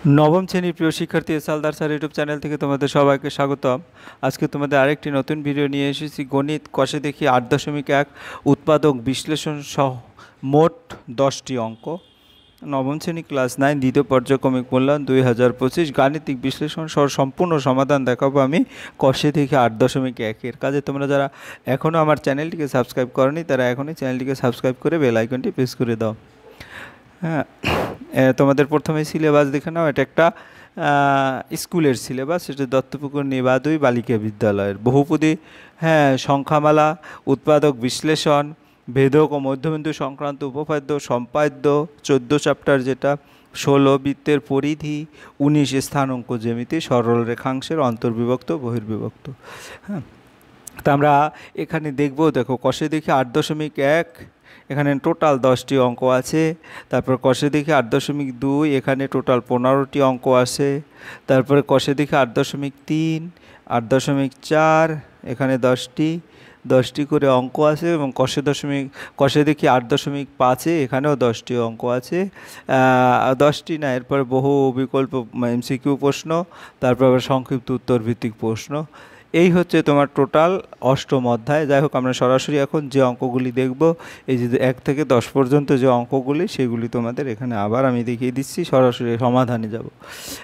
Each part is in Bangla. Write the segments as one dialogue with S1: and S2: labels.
S1: নবম শ্রেণীর প্রিয় শিক্ষার্থী সালদার স্যার ইউটিউব চ্যানেল থেকে তোমাদের সবাইকে স্বাগতম। আজকে তোমাদের আরেকটি নতুন ভিডিও নিয়ে এসেছি। গণিত কষে দেখি 8.1 উৎপাদক বিশ্লেষণ সহ মোট 10টি অঙ্ক। নবম শ্রেণী ক্লাস 9 দ্বিতীয় পর্যায়ক্রমিক মূল্যায়ন 2025 গাণিতিক বিশ্লেষণ সহ সম্পূর্ণ সমাধান দেখাবো আমি কষে দেখি 8.1 কাজে তোমরা যারা এখনও আমার চ্যানেলটিকে সাবস্ক্রাইব করনি তারা এখনই চ্যানেলটিকে সাবস্ক্রাইব করে বেল আইকনটি প্রেস করে দাও। হ্যাঁ, তোমাদের প্রথমে সিলেবাস দেখে নাও। এটা একটা স্কুলের সিলেবাস। সেটা দত্তপুকুর নিবাদুই বালিকা বিদ্যালয়ের বহুপদী, সংখ্যামালা, উৎপাদক বিশ্লেষণ, ভেদক ও মধ্যবিন্দু সংক্রান্ত উপপাদ্য, সম্পাদ্য 14 চ্যাপ্টার, যেটা 16 বৃত্তের পরিধি, 19 স্থানাঙ্ক জ্যামিতি, সরল রেখাংশের অন্তর্বিভক্ত বহির্বিভক্ত। হ্যাঁ, তা আমরা এখানে দেখবো। দেখো কষে দেখি 8.1, এখানে টোটাল 10টি অঙ্ক আছে। তারপর কষে দেখি 8.2, এখানে টোটাল 15টি অঙ্ক আছে। তারপরে কষে দেখি 8.3, 8.4, এখানে 10টি করে অঙ্ক আছে। এবং কষে দেখি 8.5, এখানেও 10টি অঙ্ক আছে। 10টি না, এরপরে বহু বিকল্প এমসিকিউ প্রশ্ন, তারপর আবার সংক্ষিপ্ত উত্তর ভিত্তিক প্রশ্ন। এই হচ্ছে তোমার টোটাল 8ম অধ্যায়। যাই হোক, আমরা সরাসরি এখন যে অঙ্কগুলি দেখব, এই যে 1 থেকে 10 পর্যন্ত যে অঙ্কগুলি, সেগুলি তোমাদের এখানে আবার আমি দেখিয়ে দিচ্ছি। সরাসরি সমাধানে যাব।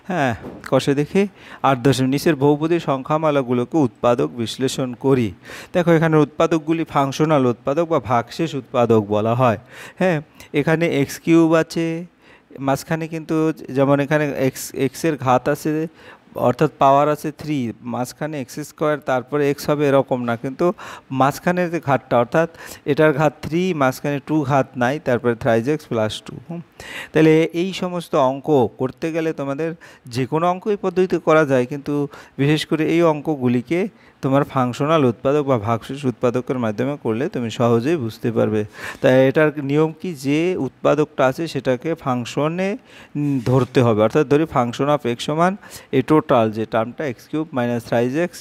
S1: হ্যাঁ, কষে দেখি 8. নিচের বহুপদী সংখ্যামালাগুলোকে উৎপাদক বিশ্লেষণ করি। দেখো এখানে উৎপাদকগুলি ফাংশনাল উৎপাদক বা ভাগশেষ উৎপাদক বলা হয়। হ্যাঁ, এখানে x³ আছে মাঝখানে, কিন্তু যেমন এখানে এক্সের ঘাত আছে, অর্থাৎ পাওয়ার আছে 3, মাঝখানে x², তারপরে x হবে, এরকম না। কিন্তু মাঝখানের যে ঘাতটা, অর্থাৎ এটার ঘাত 3, মাঝখানে 2 ঘাত নাই, তারপরে 3x + 2। তাহলে এই সমস্ত অঙ্ক করতে গেলে তোমাদের যে কোনো অঙ্কই পদ্ধতিতে করা যায়, কিন্তু বিশেষ করে এই অঙ্কগুলিকে তোমার ফাংশনাল উৎপাদক বা ভাগশেষ উৎপাদকের মাধ্যমে করলে তুমি সহজেই বুঝতে পারবে। তাই এটার নিয়ম কি, যে উৎপাদকটা আছে সেটাকে ফাংশনে ধরতে হবে। অর্থাৎ ধরি ফাংশন অফ x সমান এই টোটাল যে টার্মটা x³ - 3x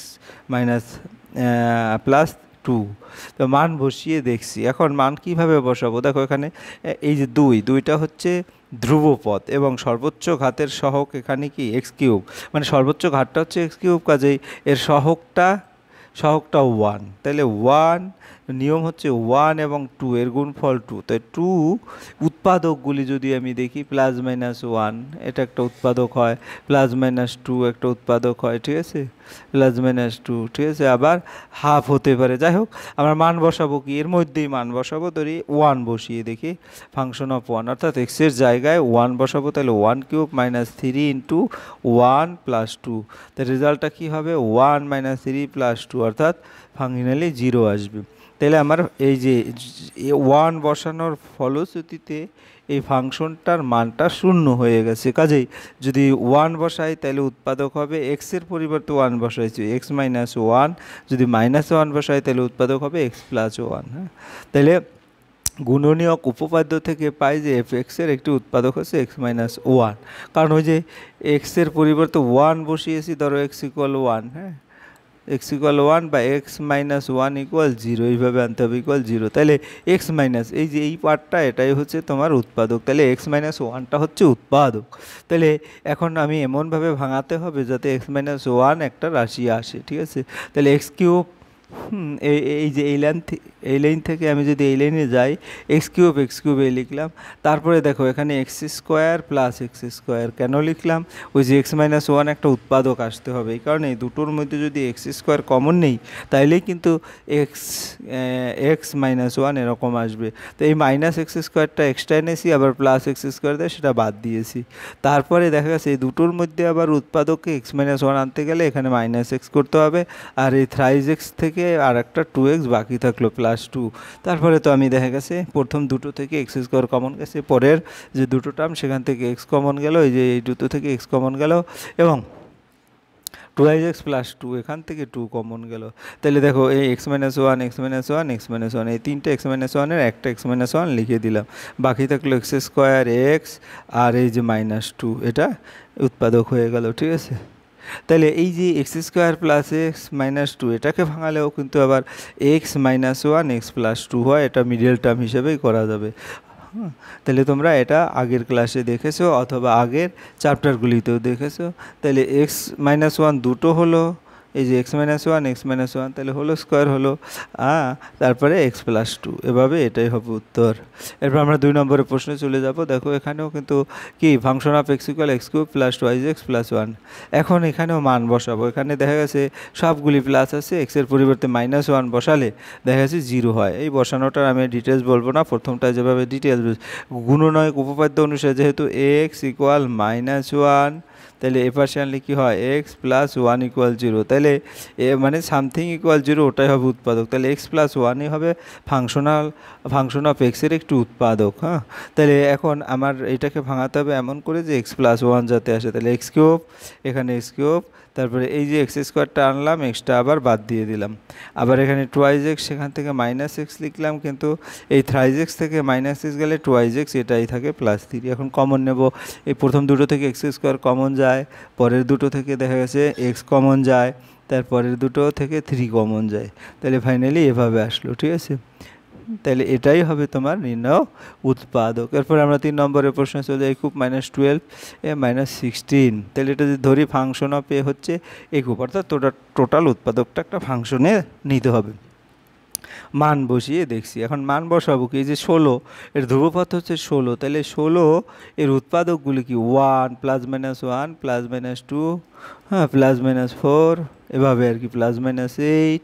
S1: +2। তো মান বসিয়ে দেখছি। এখন মান কিভাবে বসাবো? দেখো এখানে এই যে দুইটা হচ্ছে ধ্রুবপদ এবং সর্বোচ্চ ঘাতের সহগ এখানে কি x³, মানে সর্বোচ্চ ঘাতটা হচ্ছে x³, কাজেই এর সহগটা 1। তাহলে 1, নিয়ম হচ্ছে 1 এবং 2 এর গুণফল 2। তাই 2 উৎপাদকগুলি যদি আমি দেখি, +-1 এটা একটা উৎপাদক হয়, +-2 একটা উৎপাদক হয়, ঠিক আছে, +-2, ঠিক আছে। আবার হাফ হতে পারে। যাই হোক, আমরা মান বসাবো কি, এর মধ্যেই মান বসাবো। ধরি 1 বসিয়ে দেখি, ফাংশন অফ 1, অর্থাৎ এক্সের জায়গায় 1 বসাবো। তাহলে 1³ - 3 × 1 + 2। তাই রেজাল্টটা কী হবে? 1 - 3 + 2, অর্থাৎ ফাইনালি 0 আসবে। তাহলে আমার এই যে 1 বসানোর ফলশ্রুতিতে এই ফাংশনটার মানটা 0 হয়ে গেছে। কাজেই যদি 1 বসাই তাহলে উৎপাদক হবে, এক্সের পরিবর্তে 1 বসাইছি, x - 1। যদি -1 বসাই তাহলে উৎপাদক হবে x + 1। হ্যাঁ, তাহলে গুণনীয়ক উপপাদ্য থেকে পাই যে f(x)-এর একটি উৎপাদক হচ্ছে x - 1। কারণ ওই যে এক্সের পরিবর্তে 1 বসিয়েছি, ধরো x = 1, হ্যাঁ, x = 1 বা x - 1 = 0, এইভাবে আনতে হবে, =0। তাহলে x মাইনাস, এই যে এই পার্টটা, এটাই হচ্ছে তোমার উৎপাদক। তাহলে x - 1টা হচ্ছে উৎপাদক। তাহলে এখন আমি এমনভাবে ভাঙাতে হবে যাতে x - 1 একটা রাশি আসে, ঠিক আছে। তাহলে x³ এই যে এই লাইন থেকে আমি যদি এই লাইনে যাই, x³ এই লিখলাম। তারপরে দেখো এখানে x² + x²। কেন লিখলাম? ওই যে x - 1 একটা উৎপাদক আসতে হবে। এই কারণে এই দুটোর মধ্যে যদি x² কমন নেই, তাইলেই কিন্তু x - 1 এরকম আসবে। তো এই -x²টা এক্সট্রা এনেছি, আবার +x² দিয়ে সেটা বাদ দিয়েছি। তারপরে দেখা গেছে এই দুটোর মধ্যে আবার উৎপাদককে x - 1 আনতে গেলে এখানে -x করতে হবে, আর এই 3x থেকে আর একটা 2x বাকি থাকলো +2। তারপরে তো আমি দেখা গেছে প্রথম দুটো থেকে x² কমন গেছে, পরের যে দুটো টার্ম সেখান থেকে x কমন গেল, এই যে এই দুটো থেকে x কমন গেল, এবং 2x + 2 এখান থেকে 2 কমন গেল। তাহলে দেখো এই x - 1, x - 1, x - 1, এই তিনটে x - 1-এর একটা x - 1 লিখে দিলাম। বাকি থাকলো x², আর এই যে -2, এটা উৎপাদক হয়ে গেল, ঠিক আছে। তাহলে এই যে x² + x - 2, এটাকে ভাঙালেও কিন্তু আবার x - 1 x + 2 হয়, এটা মিডল টার্ম হিসেবেই করা যাবে। হ্যাঁ, তাহলে তোমরা এটা আগের ক্লাসে দেখেছো অথবা আগের চ্যাপ্টারগুলিতেও দেখেছো। তাহলে x-1 দুটো হলো, এই যে x-1 তাহলে হোল স্কোয়ার হলো, তারপরে x+2, এভাবে এটাই হবে উত্তর। এরপর আমরা 2 নম্বরের প্রশ্নে চলে যাব। দেখো এখানেও কিন্তু কি function of x = x³ + 2x + 1। এখন এখানেও মান বসাবো। এখানে দেখা গেছে সবগুলি প্লাস আছে, এক্সের পরিবর্তে -1 বসালে দেখা গেছে 0 হয়। এই বসানোটার আমি ডিটেলস বলবো না, প্রথমটা যেভাবে ডিটেলস গুণনীয়ক উপপাদ্য অনুসারে যেহেতু x = -1, তাহলে এ পাশে আনলে কী হয় x+1 = 0, তাহলে এ মানে সামথিং = 0 ওটাই হবে উৎপাদক। তাহলে x+1ই হবে ফাংশন অফ এক্সের একটু উৎপাদক। হ্যাঁ, তাহলে এখন আমার এটাকে ভাঙাতে হবে এমন করে যে x+1 যাতে আসে, তাহলে x³, এখানে x³, তারপরে এই যে x² আনলাম, এক্সটা আবার বাদ দিয়ে দিলাম, আবার এখানে 2x, সেখান থেকে -x লিখলাম, কিন্তু এই 3x থেকে -x গেলে 2x, এটাই থাকে +3। এখন কমন নেব, এই প্রথম দুটো থেকে x² কমন যায়, পরের দুটো থেকে দেখা গেছে x কমন যায়, তারপরের দুটো থেকে 3 কমন যায়, তাহলে ফাইনালি এভাবে আসলো। ঠিক আছে, তাহলে এটাই হবে তোমার নির্ণয় উৎপাদক। এরপর আমরা 3 নম্বরের প্রশ্নে চলে যাই। a³ - 12 a - 16, তাহলে এটা যদি ধরি ফাংশন অফ এ হচ্ছে a³, অর্থাৎ টোটাল উৎপাদকটা একটা ফাংশনে নিতে হবে। মান বসিয়ে দেখছি, এখন মান বসাবো কি, যে 16 এর ধ্রুবপদ হচ্ছে 16, তাহলে 16 এর উৎপাদকগুলি কি 1 +-1 +-2, হ্যাঁ +-4, এভাবে আর কি +-8,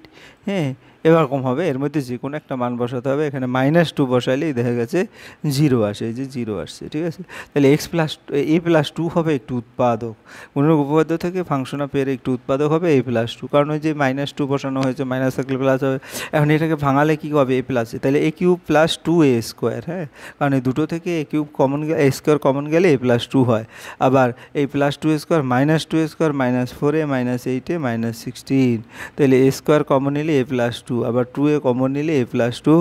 S1: হ্যাঁ এরকম হবে। এর মধ্যে যে কোনো একটা মান বসাতে হবে। এখানে -2 বসাইলেই দেখা গেছে 0 আসে, এই যে 0 আসছে। ঠিক আছে, তাহলে a+2 হবে একটু উৎপাদক। কোনো উপপাদ্য থেকে ফাংশন অফ এর একটু উৎপাদক হবে a+2, কারণ ওই যে -2 বসানো হয়েছে, মাইনাস থাকলে প্লাস হবে। এখন এটাকে ভাঙালে কী হবে, a+, তাহলে a³ + 2a², হ্যাঁ, কারণ এই দুটো থেকে a³ কমন গেলে, a² কমন গেলে a+2 হয়। আবার এই +2a² -2a² -4a -8a -16, তাহলে a² কমন নিলে a+2, আবার 2a কমন নিলে a+2,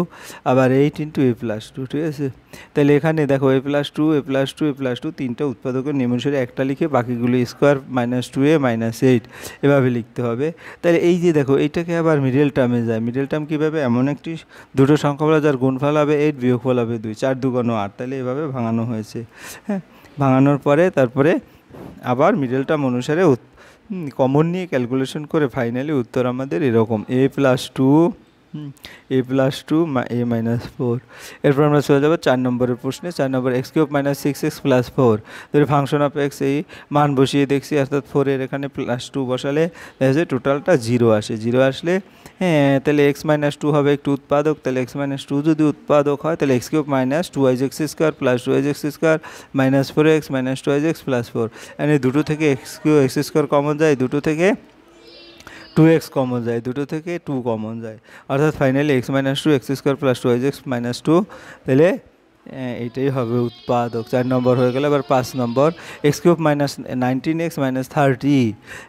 S1: আবার 8 × a+2। ঠিক আছে, তাহলে এখানে দেখো a+2 a+2 a+2 তিনটা উৎপাদকের নিয়মানুসারে একটা লিখে বাকিগুলো স্কোয়ার -2a -8 এভাবে লিখতে হবে। তাহলে এই যে দেখো এইটাকে আবার মিডল টার্মে যায়। মিডল টার্ম কীভাবে, এমন একটি দুটো সংখ্যা বলা যার গুণফল হবে 8 বিয়োগফল হবে 2, 4 × 2 = 8, তাহলে এভাবে ভাঙানো হয়েছে। হ্যাঁ, ভাঙানোর পরে তারপরে আবার মিডল টার্ম অনুসারে কমন নিয়ে ক্যালকুলেশন করে ফাইনালি উত্তর আমাদের এরকম a+2 a+2 a -4। এরপর আমরা চলে যাবো 4 নম্বরের প্রশ্নে। 4 নম্বর x³ - 6x + 4, তাহলে ফাংশন অফ এক্স এই মান বসিয়ে দেখছি, অর্থাৎ 4 এর এখানে +2 বসালে দেখা যায় টোটালটা 0 আসে। 0 আসলে হ্যাঁ, তাহলে x - 2 হবে একটু উৎপাদক। তাহলে x - 2 যদি উৎপাদক হয়, তাহলে x³ - 2yx² + 2yx² -4x - 2yx + 4, এই দুটো থেকে x² কমন যায়, দুটো থেকে 2x কমন যায়, দুটো থেকে 2 কমন যায়, অর্থাৎ ফাইনালি x - 2 x² + 2yx - 2, তাহলে এইটাই হবে উৎপাদক। 4 নম্বর হয়ে গেল। এবার 5 নম্বর x³ - 19x - 30,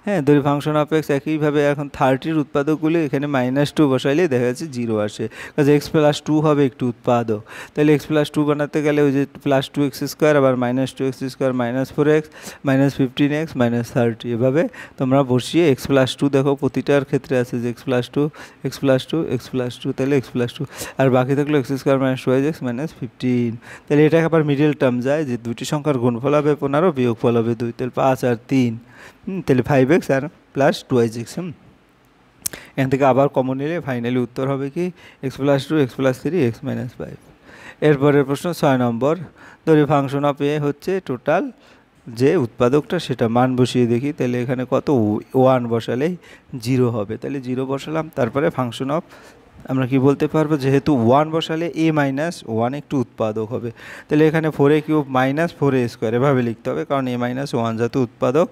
S1: হ্যাঁ, দুই ফাংশন অফ এক্স একইভাবে এখন 30-র উৎপাদকগুলি এখানে -2 বসাইলে দেখা যাচ্ছে 0 আসে, কাজে x+2 হবে একটু উৎপাদক। তাহলে x+2 বানাতে গেলে ওই যে +2x², আবার -2x² -4x -15x -30, এভাবে তোমরা বসিয়ে x+2 দেখো প্রতিটার ক্ষেত্রে আছে যে x+2 x+2 x+2, তাহলে x+2, আর বাকি থাকলো x² - 2yx -15। তাহলে এটাকে আবার মিডল টার্ম যায়, যে দুটি সংখ্যার গুণফল হবে 15 বিয়োগফল হবে 2, তাহলে 5 আর 3, তাহলে 5x আর +2yx। এখান থেকে আবার কমন নিলে ফাইনালি উত্তর হবে কি x+2 x+3 x - 5। এরপরের প্রশ্ন 6 নম্বর, ধরি ফাংশন অফ এ হচ্ছে টোটাল যে উৎপাদকটা সেটা মান বসিয়ে দেখি, তাহলে এখানে কত 1 বসালেই 0 হবে, তাহলে 0 বসালাম। তারপরে ফাংশন অফ আমরা কি বলতে পারবো, যেহেতু 1 বসালে a - 1 একটু উৎপাদক হবে, তাহলে এখানে 4a³ - 4a² এভাবে লিখতে হবে, কারণ a - 1 যাতে উৎপাদক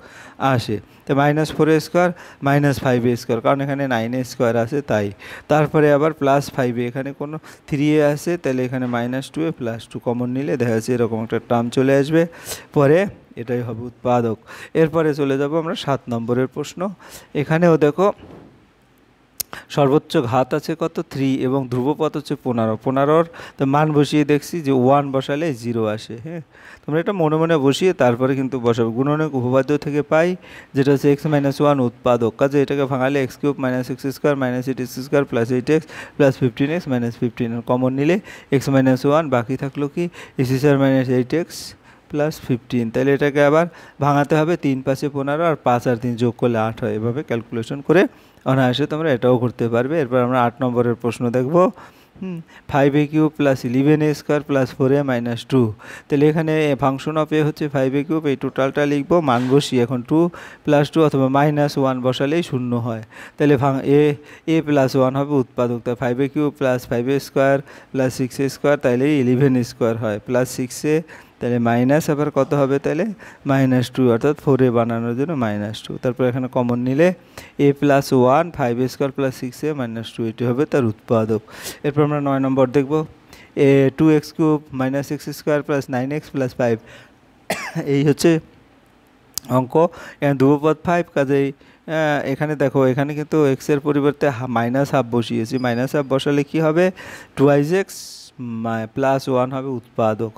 S1: আসে, তো -4a² -5a², কারণ এখানে 9a² আছে তাই। তারপরে আবার +5a, এখানে কোনো 3a আছে, তাহলে এখানে -2a +2 কমন নিলে দেখা যাচ্ছে এরকম একটা টার্ম চলে আসবে, পরে এটাই হবে উৎপাদক। এরপরে চলে যাব আমরা 7 নম্বরের প্রশ্ন। এখানেও দেখো সর্বোচ্চ ঘাত আছে কত 3 এবং ধ্রুবপদ হচ্ছে 15। 15-র তো মান বসিয়ে দেখছি যে 1 বসালে 0 আসে। হ্যাঁ, তোমরা এটা মনে মনে বসিয়ে তারপরে কিন্তু বসাবে। গুণনের উপপাদ্য থেকে পাই যেটা হচ্ছে x - 1 উৎপাদক, কাজে এটাকে ভাঙালে x³ - x² - 8x² + 8x + 15x - 15 common নিলে x - 1 বাকি থাকলো কি x² - 8x + 15। তাহলে এটাকে আবার ভাঙাতে হবে, 3 × 5 = 15 আর 5 আর 3 যোগ করলে 8 হয়। এভাবে ক্যালকুলেশন করে অনায়াসে তোমরা এটাও করতে পারবে। এরপর আমরা 8 নম্বরের প্রশ্ন দেখব। 5a³ + 11a² + 4a - 2। তাহলে এখানে ফাংশন অফ এ হচ্ছে 5a³, এই টোটালটা লিখবো, মান বসি এখন 2 + 2 অথবা -1 বসালেই 0 হয়। তাহলে a + 1 হবে উৎপাদক, তাই 5a³ + 5a² + 6a² তাইলে 11a² হয়, +6a, তাহলে মাইনাস আবার কত হবে, তাহলে -2 অর্থাৎ 4a বানানোর জন্য -2। তারপর এখানে কমন নিলে a + 1 5a² + 6a - 2 এটি হবে তার উৎপাদক। এরপর আমরা 9 নম্বর দেখব। 2x³ - x² + 9x + 5 এই হচ্ছে অঙ্ক। এখানে ধ্রুবপদ 5, কাজেই এখানে দেখো এখানে কিন্তু x এর পরিবর্তে -1/2 বসিয়েছি। -1/2 বসালে কি হবে 2x + 1 হবে উৎপাদক।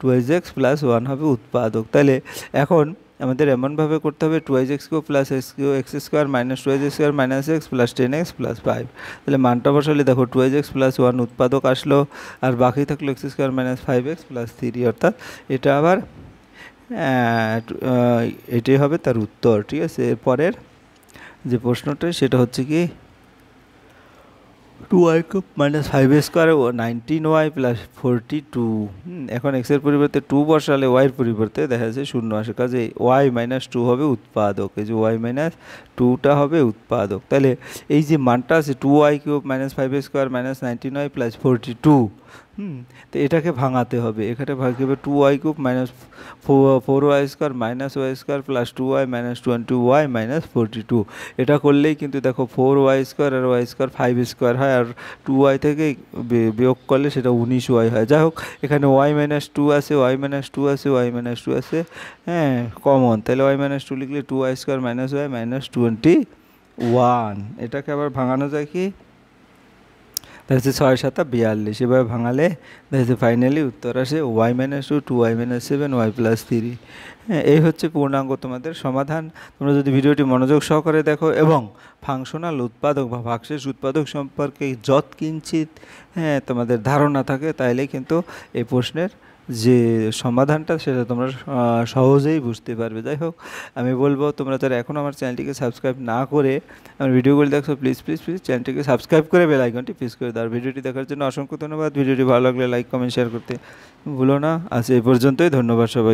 S1: 2x + 1 হবে উৎপাদক। তাহলে এখন আমাদের এমনভাবে করতে হবে 2x³ + x² - 2x² - x + 10x + 5। তাহলে মানটা বসালে দেখো 2x + 1 উৎপাদক আসলো, আর বাকি থাকলো x² - 5x + 3, অর্থাৎ এটা আবার এটাই হবে তার উত্তর। ঠিক আছে, এরপরের যে প্রশ্নটা সেটা হচ্ছে কি 2y³ - 5a² ও 19y + 42। এখন x এর পরিবর্তে 2 বসালে y এর পরিবর্তে দেখা যাচ্ছে 0 আসে, কাজে y - 2 হবে উৎপাদক। এই যে y - 2টা হবে উৎপাদক। তাহলে এই যে মানটা আছে 2y³ - 5a² - 19y + 42, তো এটাকে ভাঙাতে হবে। এখানে ভাগ হবে 2y³ - 4y² - y² + 2y - 20y - 42। এটা করলেই কিন্তু দেখো 4y² আর y² 5² হয়, আর 2y থেকে বিয়োগ করলে সেটা 19y হয়। যাই হোক, এখানে y - 2 আছে, y - 2 আছে, y - 2 আছে, হ্যাঁ কমন। তাহলে y - 2 লিখলে 2y² - y - 21। এটাকে আবার ভাঙানো যায় কি, দেখা যাচ্ছে 6 × 7 = 42। এভাবে ভাঙালে দেখা যাচ্ছে ফাইনালি উত্তর আসে y - 2 2y - 7 y + 3। হ্যাঁ, এই হচ্ছে পূর্ণাঙ্গ তোমাদের সমাধান। তোমরা যদি ভিডিওটি মনোযোগ সহকারে দেখো এবং ফাংশনাল উৎপাদক বা ভাগশেষ উৎপাদক সম্পর্কে যৎকিঞ্চিত তোমাদের ধারণা থাকে, তাইলে কিন্তু এই প্রশ্নের যে সমাধানটা সেটা তোমরা সহজেই বুঝতে পারবে। যাই হোক, আমি বলবো তোমরা যারা এখনও আমার চ্যানেলটিকে সাবস্ক্রাইব না করে আমার ভিডিওগুলো দেখছো, প্লিজ প্লিজ প্লিজ চ্যানেলটিকে সাবস্ক্রাইব করে বেল আইকনটি প্রেস করে দাও। ভিডিওটি দেখার জন্য অসংখ্য ধন্যবাদ। ভিডিওটি ভালো লাগলে লাইক কমেন্ট শেয়ার করতে ভুলো না। আজ এই পর্যন্তই, ধন্যবাদ সবাই।